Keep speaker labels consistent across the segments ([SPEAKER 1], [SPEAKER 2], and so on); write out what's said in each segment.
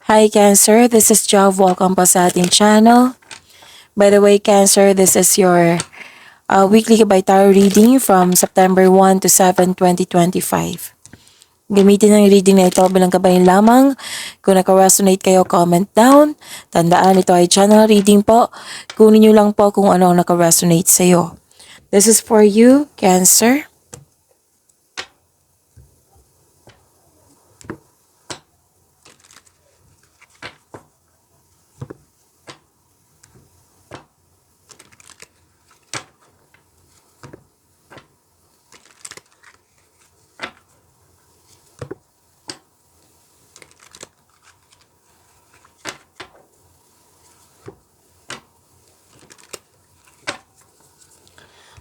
[SPEAKER 1] Hi Cancer, this is Jav. Welcome po sa ating channel. By the way Cancer, this is your weekly by tarot reading from September 1 to 7, 2025. Gamitin ang reading na ito bilang kabayan lamang. Kung naka-resonate kayo, comment down. Tandaan, ito ay channel reading po. Kunin nyo lang po kung ano ang naka-resonate sa'yo. This is for you, Cancer.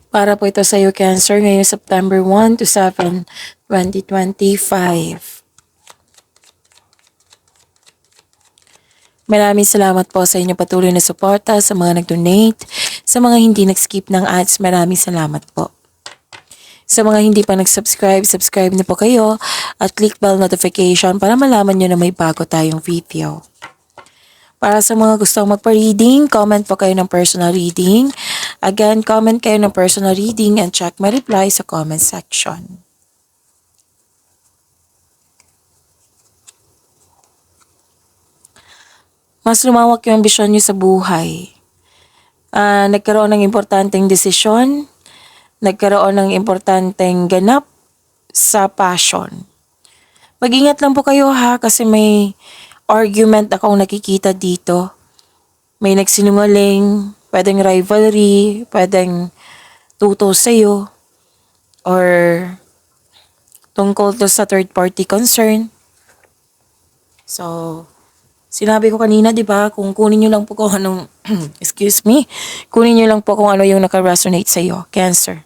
[SPEAKER 1] Para po ito sa iyo, Cancer, ngayong September 1 to 7, 2025. Maraming salamat po sa inyong patuloy na suporta, sa mga nag-donate, sa mga hindi nag-skip ng ads, maraming salamat po. Sa mga hindi pa nag-subscribe, subscribe na po kayo at click bell notification para malaman nyo na may bago tayong video. Para sa mga gustong magpa-reading, comment po kayo ng personal reading. Again, comment kayo ng personal reading and check my reply sa comment section. Mas lumawak yung ambisyon nyo sa buhay. Nagkaroon ng importanteng desisyon, nagkaroon ng importanteng ganap sa passion. Mag-ingat lang po kayo ha, kasi may argument akong nakikita dito. May nagsinungaling, pwedeng rivalry, pwedeng tuto sa'yo, or tungkol to sa third party concern. So, sinabi ko kanina, di ba, kung kunin nyo lang po kung anong, excuse me, kunin nyo lang po kung ano yung naka-resonate sa'yo, Cancer.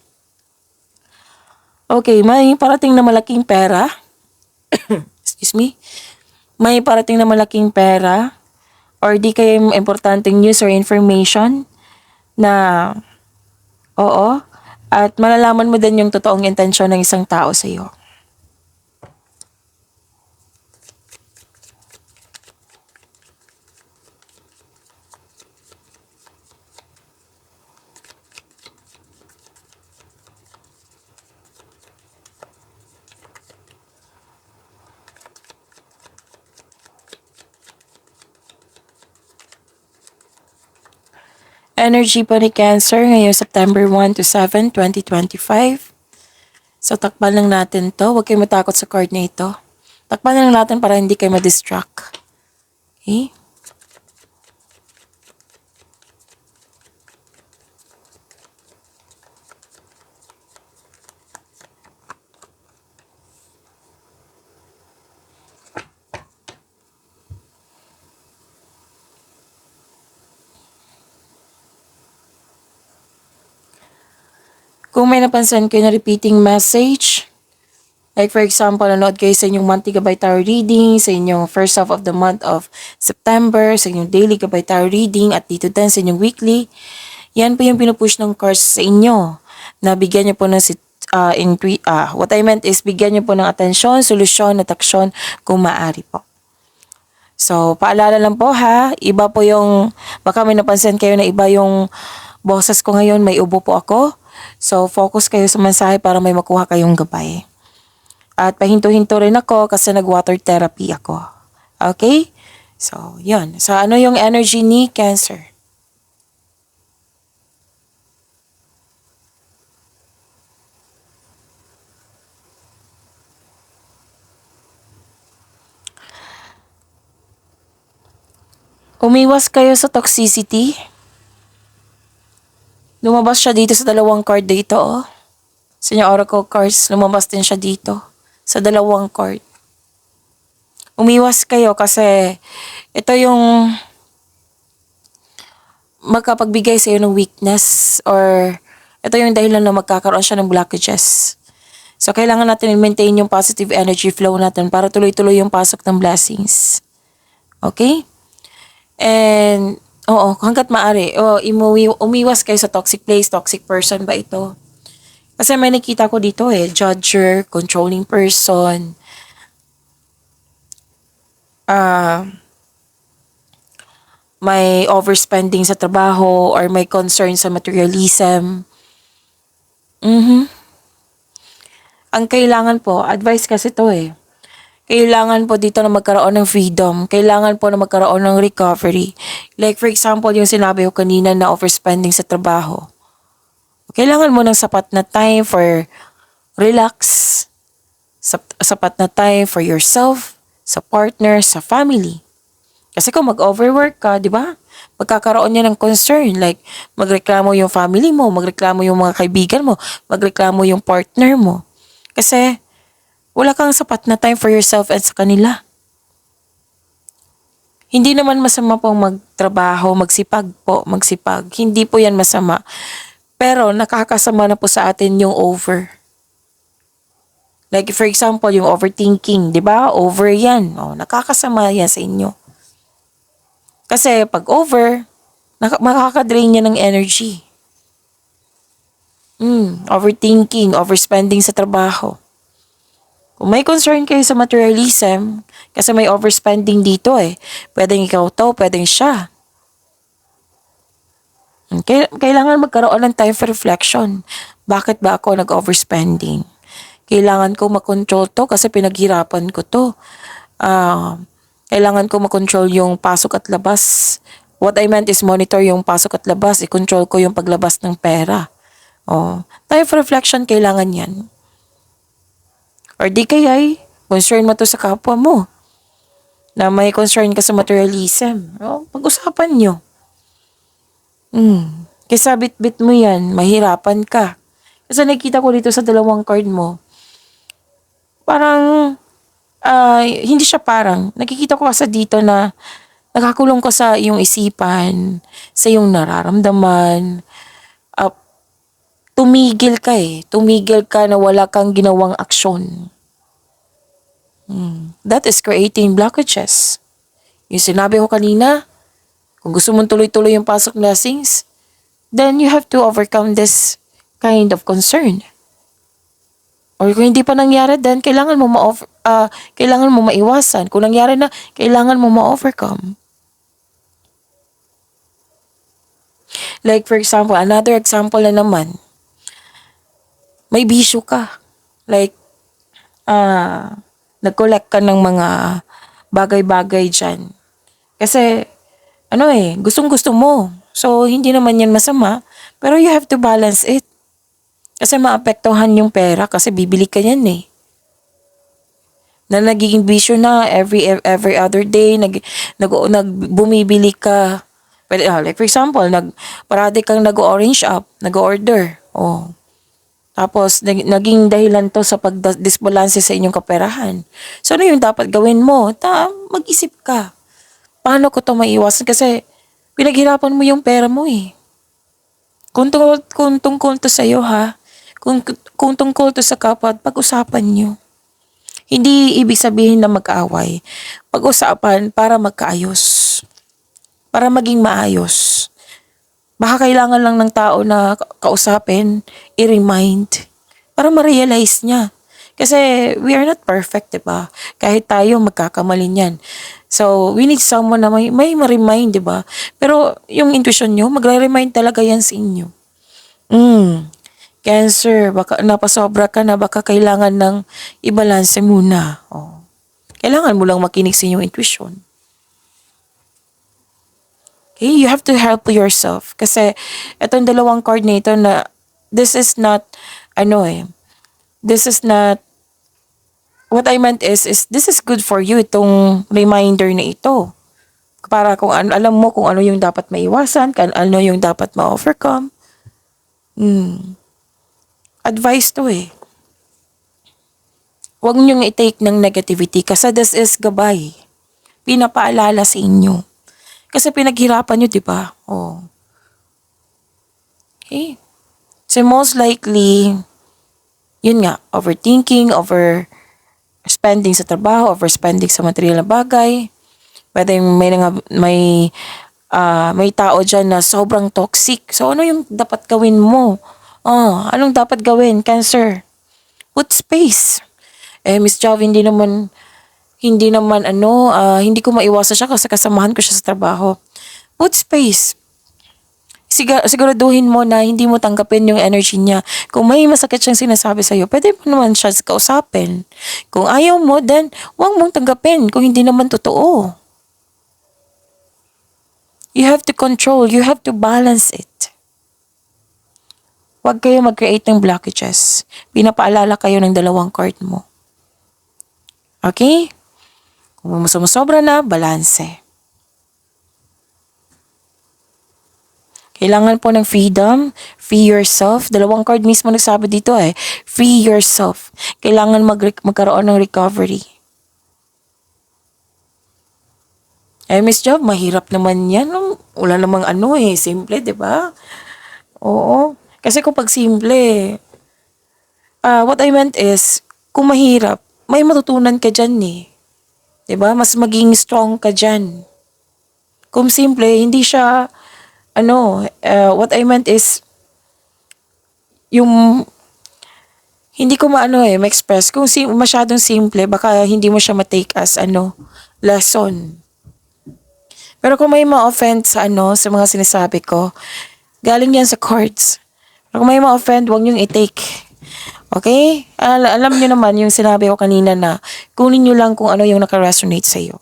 [SPEAKER 1] Okay, may parating na malaking pera. Excuse me. May parating na malaking pera or di kayo importanteng news or information na oo, at malalaman mo din yung totoong intensyon ng isang tao sa iyo. Energy po ni Cancer ngayong September 1 to 7, 2025. So, takpan lang natin to. Huwag kayo matakot sa card na ito. Takpan lang natin para hindi kayo ma-distract. Okay? Kung may napansin kayo na repeating message, like for example, nanood kayo sa inyong monthly gabay tarot reading, sa inyong first half of the month of September, sa inyong daily gabay tarot reading, at dito din sa inyong weekly, yan po yung pinupush ng cards sa inyo. Na bigyan nyo po ng what I meant is bigyan nyo po ng atensyon, solusyon, at aksyon kung maaari po. So, paalala lang po ha, iba po yung, baka may napansin kayo na iba yung boses ko ngayon, may ubo po ako. So, focus kayo sa mensahe para may makuha kayong gabay. At pahinto-hinto rin ako kasi nag-water therapy ako. Okay? So, yun. So, ano yung energy ni Cancer? Umiwas kayo sa toxicity. Lumabas siya dito sa dalawang card dito, oh. Sa inyong oracle cards, lumabas din siya dito. Sa dalawang card. Umiwas kayo kasi ito yung magkapagbigay sa iyo ng weakness or ito yung dahilan na magkakaroon siya ng blockages. So, kailangan natin i-maintain yung positive energy flow natin para tuloy-tuloy yung pasok ng blessings. Okay? And oo, hanggat maaari, umiwas kayo sa toxic place, toxic person ba ito? Kasi may nakita ko dito judger, controlling person, may overspending sa trabaho or may concern sa materialism. Ang kailangan po, advice kasi to eh. Kailangan po dito na magkaroon ng freedom. Kailangan po na magkaroon ng recovery. Like for example, yung sinabi ko kanina na overspending sa trabaho. Kailangan mo ng sapat na time for relax. Sapat na time for yourself, sa partner, sa family. Kasi kung mag-overwork ka, di ba? Magkakaroon niya ng concern. Like, magreklamo yung family mo, magreklamo yung mga kaibigan mo, magreklamo yung partner mo. Kasi, wala kang sapat na time for yourself and sa kanila. Hindi naman masama pong magtrabaho, magsipag po, magsipag. Hindi po yan masama. Pero nakakasama na po sa atin yung over. Like for example, yung overthinking, di ba? Over yan. O, nakakasama yan sa inyo. Kasi pag over, makakadrain niya ng energy. Overthinking, overspending sa trabaho. Kung may concern kayo sa materialism, kasi may overspending dito eh. Pwedeng ikaw to, pwedeng siya. Kailangan magkaroon ng time for reflection. Bakit ba ako nag-overspending? Kailangan ko makontrol to kasi pinaghirapan ko to. Kailangan ko makontrol yung pasok at labas. What I meant is monitor yung pasok at labas. I-control ko yung paglabas ng pera. Time for reflection, kailangan yan. Or di kaya'y concern mo to sa kapwa mo na may concern ka sa materialism. Pag-usapan nyo. Kaysa bit-bit mo yan, mahirapan ka. Kasi nakikita ko dito sa dalawang card mo, parang, hindi siya parang, nakikita ko kasi dito na nakakulong ka sa iyong isipan, sa iyong nararamdaman, tumigil ka eh. Tumigil ka na wala kang ginawang aksyon. That is creating blockages. Yung sinabi ko kanina, kung gusto mong tuloy-tuloy yung pasok blessings, then you have to overcome this kind of concern. Or kung hindi pa nangyari, then kailangan mo maiwasan. Kung nangyari na, kailangan mo ma-overcome. Like for example, another example na naman, may bisyo ka. Like, nag-collect ka ng mga bagay-bagay dyan. Kasi, gustong-gusto mo. So, hindi naman yan masama. Pero you have to balance it. Kasi maapektuhan yung pera kasi bibili ka yan eh. Na nagiging bisyo na every other day, bumibili ka. Like for example, parati kang nag-orange up, nag-order. Tapos, naging dahilan to sa pag-disbalanse sa inyong kaperahan. So, ano yung dapat gawin mo? Mag-isip ka. Paano ko to maiwasan? Kasi, pinaghirapan mo yung pera mo eh. Kung tungkol to sa'yo ha, kung tungkol to sa kapwa, pag-usapan nyo. Hindi ibig sabihin na mag-away. Pag-usapan para magkaayos. Para maging maayos. Baka kailangan lang ng tao na kausapin, i-remind, para ma-realize niya. Kasi we are not perfect, diba? Kahit tayo magkakamali niyan. So, we need someone na may ma-remind, diba? Pero yung intuition nyo, magre-remind talaga yan sa inyo. Cancer, baka napasobra ka na, baka kailangan ng i-balance muna. Kailangan mo lang makinig sa inyong intuition. Okay, you have to help yourself. Kasi itong dalawang card na ito na this is not, this is not, what I meant is this is good for you, itong reminder na ito. Para kung alam mo kung ano yung dapat maiwasan, ano yung dapat ma-overcome. Advice to eh. Huwag niyong i-take ng negativity kasi this is gabay. Pinapaalala sa inyo. Kasi pinaghirapan nyo, di ba? Okay. So most likely, yun nga, overthinking, overspending sa trabaho, overspending sa material na bagay. Pwede may tao dyan na sobrang toxic. So ano yung dapat gawin mo? Anong dapat gawin? Cancer. Put space. Miss Jav, hindi ko maiwasan siya kasi kasamahan ko siya sa trabaho. Put space. Siguraduhin mo na hindi mo tanggapin yung energy niya. Kung may masakit siyang sinasabi sa'yo, pwede mo naman siya kausapin. Kung ayaw mo, then huwag mong tanggapin kung hindi naman totoo. You have to control. You have to balance it. Huwag kayo mag-create ng blockages. Pinapaalala kayo ng dalawang card mo. Okay? Kung sumusobra na, balanse. Kailangan po ng freedom, free yourself. Dalawang card mismo nagsabi dito free yourself. Kailangan magkaroon ng recovery. Miss Job, mahirap naman yan. Wala namang simple, di ba? Oo. Kasi kung pag simple, what I meant is, kung mahirap, may matutunan ka dyan Di ba? Mas maging strong ka dyan. Kung simple, hindi siya, what I meant is, yung, hindi ko ma-express. Kung masyadong simple, baka hindi mo siya ma-take as, lesson. Pero kung may ma-offend sa sa mga sinasabi ko, galing yan sa cards. Kung may ma-offend, huwag niyong i-take. Okay? Alam niyo naman yung sinabi ko kanina na kunin niyo lang kung ano yung naka-resonate sa iyo.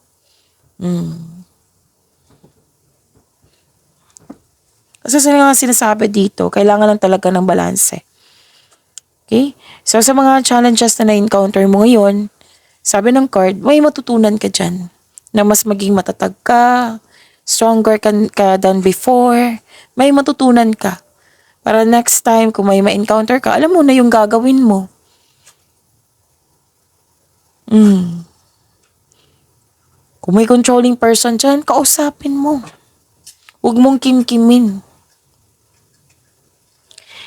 [SPEAKER 1] Kasi sa mga sinasabi dito, kailangan lang talaga ng balanse. Okay? So sa mga challenges na na-encounter mo ngayon, sabi ng card, may matutunan ka dyan. Na mas maging matatag ka, stronger ka than before, may matutunan ka. Para next time, kung may ma-encounter ka, alam mo na yung gagawin mo. Kung may controlling person dyan, kausapin mo. Huwag mong kimkimin.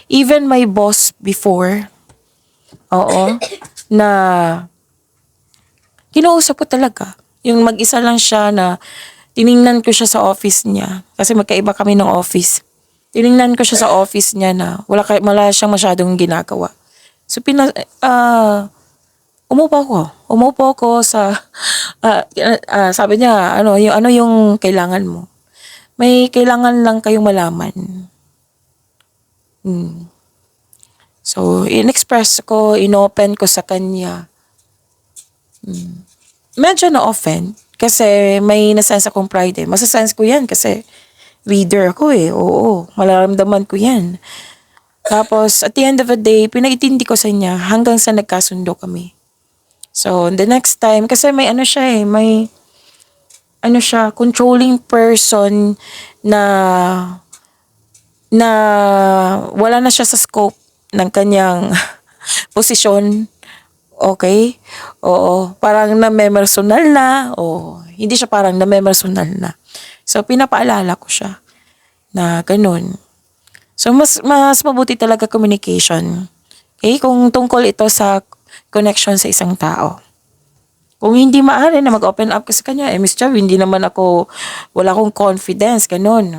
[SPEAKER 1] Even my boss before, na kinausap ko talaga. Yung mag-isa lang siya na tiningnan ko siya sa office niya. Kasi magkaiba kami ng office. Tiningnan ko siya sa office niya na wala siyang masyadong ginagawa. So, umupo ako sa, sabi niya, ano yung kailangan mo? May kailangan lang kayong malaman. So, in-express ko, inopen ko sa kanya. Medyo na-offend kasi may nasense akong pride Masasense ko yan kasi reader ako Oo, malaramdaman ko yan. Tapos, at the end of the day, pinaitindi ko sa niya hanggang sa nagkasundo kami. So, the next time, kasi may may controlling person na wala na siya sa scope ng kanyang posisyon. Okay? Oo, parang namemersonal na. Hindi siya parang namemersonal na. So, pinapaalala ko siya na ganun. So, mas mabuti talaga communication. Okay? Kung tungkol ito sa connection sa isang tao. Kung hindi maaari na mag-open up ka sa kanya, Miss Chav, hindi naman wala akong confidence, ganun.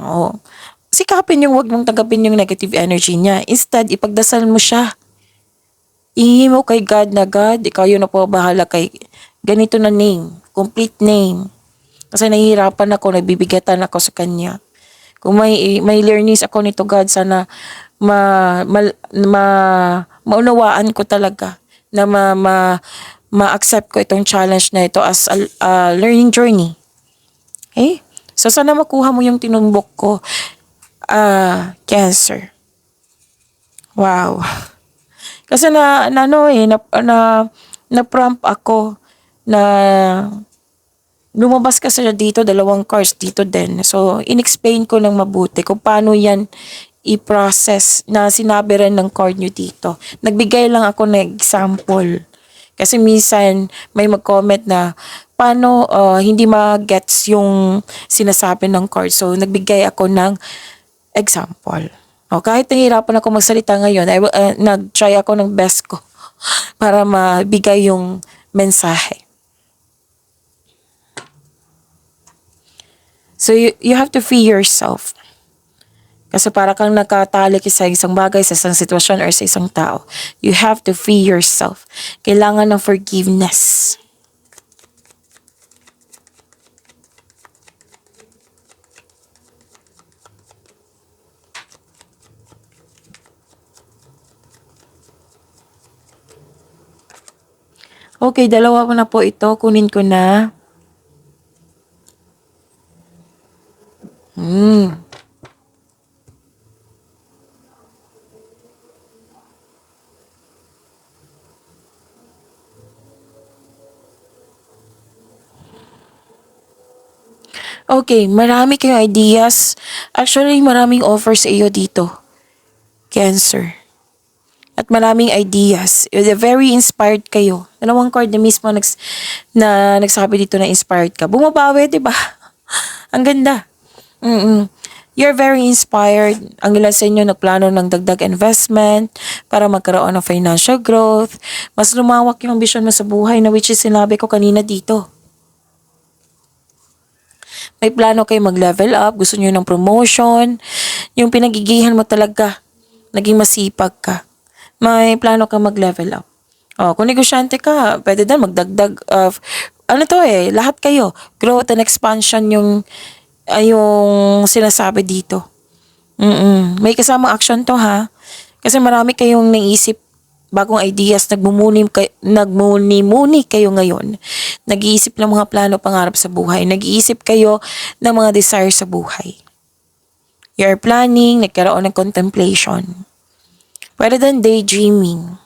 [SPEAKER 1] Sikapin yung wag mong tanggapin yung negative energy niya. Instead, ipagdasal mo siya. Ihingi mo kay God na, God, ikaw yun na po bahala kay ganito na name, complete name. Kasi nahihirapan ako, nagbibigatan ako sa kanya. Kung may learnings ako nito, God, sana maunawaan ko talaga na ma-accept ko itong challenge na ito as a learning journey. Okay? So, sana makuha mo yung tinumbok ko. Cancer. Wow. Kasi na-prompt ako na lumabas kasi dito, dalawang cards dito din. So, in-explain ko ng mabuti kung paano yan i-process na sinabi rin ng card nyo dito. Nagbigay lang ako ng example. Kasi minsan may mag-comment na paano hindi ma-gets yung sinasabi ng card. So, nagbigay ako ng example. Kahit nahihirapan ako magsalita ngayon, nag-try ako ng best ko para mabigay yung mensahe. So, you have to free yourself. Kasi para kang nakatali sa isang bagay, sa isang sitwasyon, or sa isang tao. You have to free yourself. Kailangan ng forgiveness. Okay, dalawa ko na po ito. Kunin ko na. Hmm. Okay, marami kayong ideas. Actually, maraming offers sa iyo dito, Cancer. At maraming ideas. Very inspired kayo. Dalawang card na mismo na nagsabi dito na inspired ka. Bumabawi, di ba? Ang ganda. Mm-mm. You're very inspired. Ang ilan sa inyo nagplano ng dagdag investment para magkaroon ng financial growth. Mas lumawak yung ambisyon mo sa buhay na which is sinabi ko kanina dito. May plano kayo mag-level up, gusto niyo ng promotion, yung pinagigihan mo talaga, naging masipag ka. May plano ka mag-level up. Oh, kung negosyante ka, pwede din magdagdag of, ano to lahat kayo, growth and expansion yung sinasabi dito. May kasamang action to ha. Kasi marami kayong naisip bagong ideas, nagmuni-muni kayo ngayon. Nag-iisip ng mga plano pangarap sa buhay. Nag-iisip kayo ng mga desire sa buhay. You're planning, nagkaroon ng contemplation. Pwede din daydreaming.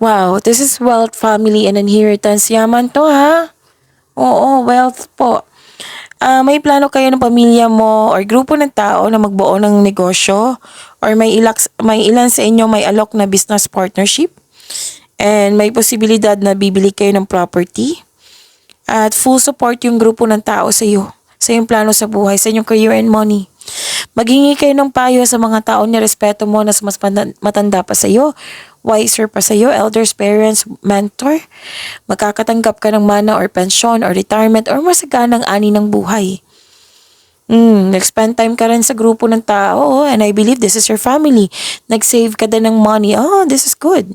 [SPEAKER 1] Wow, this is wealth, family, and inheritance. Yaman to ha. Oo, wealth po. May plano kayo ng pamilya mo or grupo ng tao na magbuo ng negosyo or may ilan sa inyo may alok na business partnership and may posibilidad na bibili kayo ng property at full support yung grupo ng tao sa iyo, sa iyong plano sa buhay, sa inyong career and money. Maghingi kayo ng payo sa mga tao na respeto mo na mas matanda pa sa iyo, wiser pa sa iyo, elders, parents, mentor. Magkakatanggap ka ng mana or pensyon or retirement or masaganang ani ng buhay. Nag-spend time ka rin sa grupo ng tao and I believe this is your family. Nag-save ka din ng money. Oh, this is good.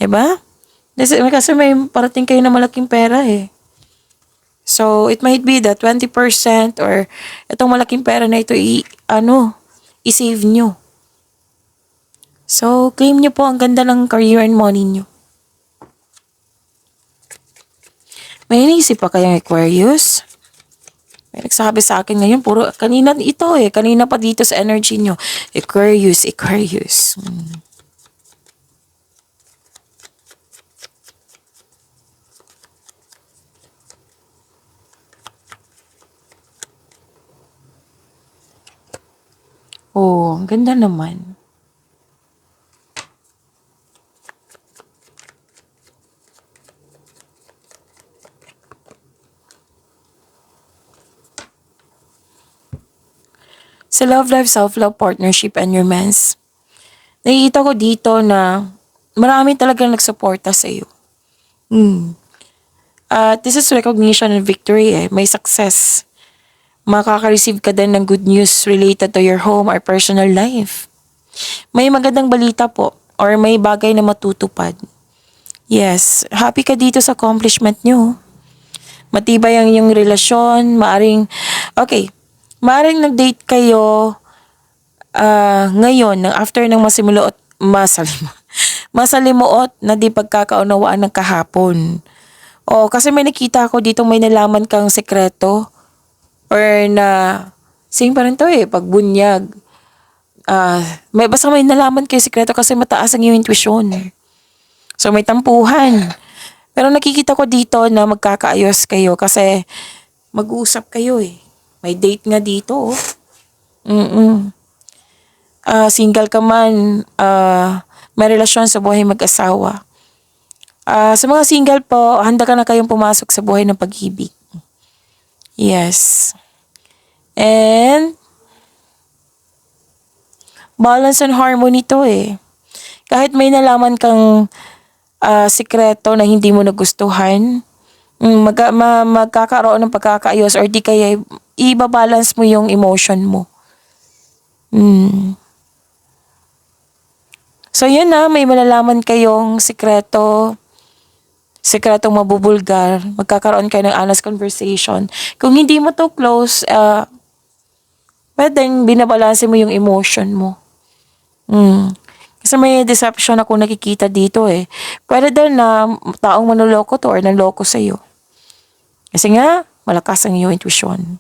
[SPEAKER 1] Diba? Kasi may parating kayo na malaking pera So, it might be that 20% or itong malaking pera na ito i-save nyo. So, claim nyo po ang ganda ng career and money nyo. May iniisip pa kayong Aquarius? May nagsabi sa akin ngayon, puro, kanina ito kanina pa dito sa energy nyo. Aquarius. Oh, ang ganda naman. Sa love life, self-love, partnership, and romance, nakikita ko dito na marami talagang nagsuporta sa iyo. This is recognition and victory May success. Makaka-receive ka din ng good news related to your home or personal life. May magandang balita po or may bagay na matutupad. Yes, happy ka dito sa accomplishment nyo. Matibay ang iyong relasyon, maaring nag-date kayo ngayon after ng masalimuot na di pagkakaunawaan ng kahapon. Kasi may nakita ako dito may nalaman kang sekreto or na same pa rin to pagbunyag. Basta may nalaman kayo sekreto kasi mataas ang iyong intuition. So may tampuhan. Pero nakikita ko dito na magkakaayos kayo kasi mag-uusap kayo May date nga dito Single ka man, may relasyon sa buhay mag-asawa. Sa mga single po, handa ka na kayong pumasok sa buhay ng pag-ibig. Yes. And balance and harmony to Kahit may nalaman kang sikreto na hindi mo nagustuhan, magkakaroon ng pagkakaayos or di kaya ibabalance mo yung emotion mo. So yun may malalaman kayong sikreto sikretong mabubulgar, magkakaroon kayo ng honest conversation. Kung hindi mo to close, pwedeng binabalanse mo yung emotion mo. Kasi may deception ako nakikita dito eh. Pwede din na taong manloloko to or nanloko sa'yo. Kasi nga, malakas ang iyong intuition.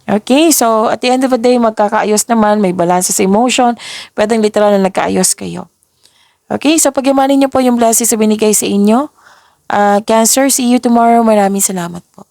[SPEAKER 1] Okay, so at the end of the day, magkakaayos naman, may balance sa emotion, pwedeng literal na nagkaayos kayo. Okay, so pagyamanin niyo po yung blessings na binigay sa inyo. Cancer, see you tomorrow. Maraming salamat po.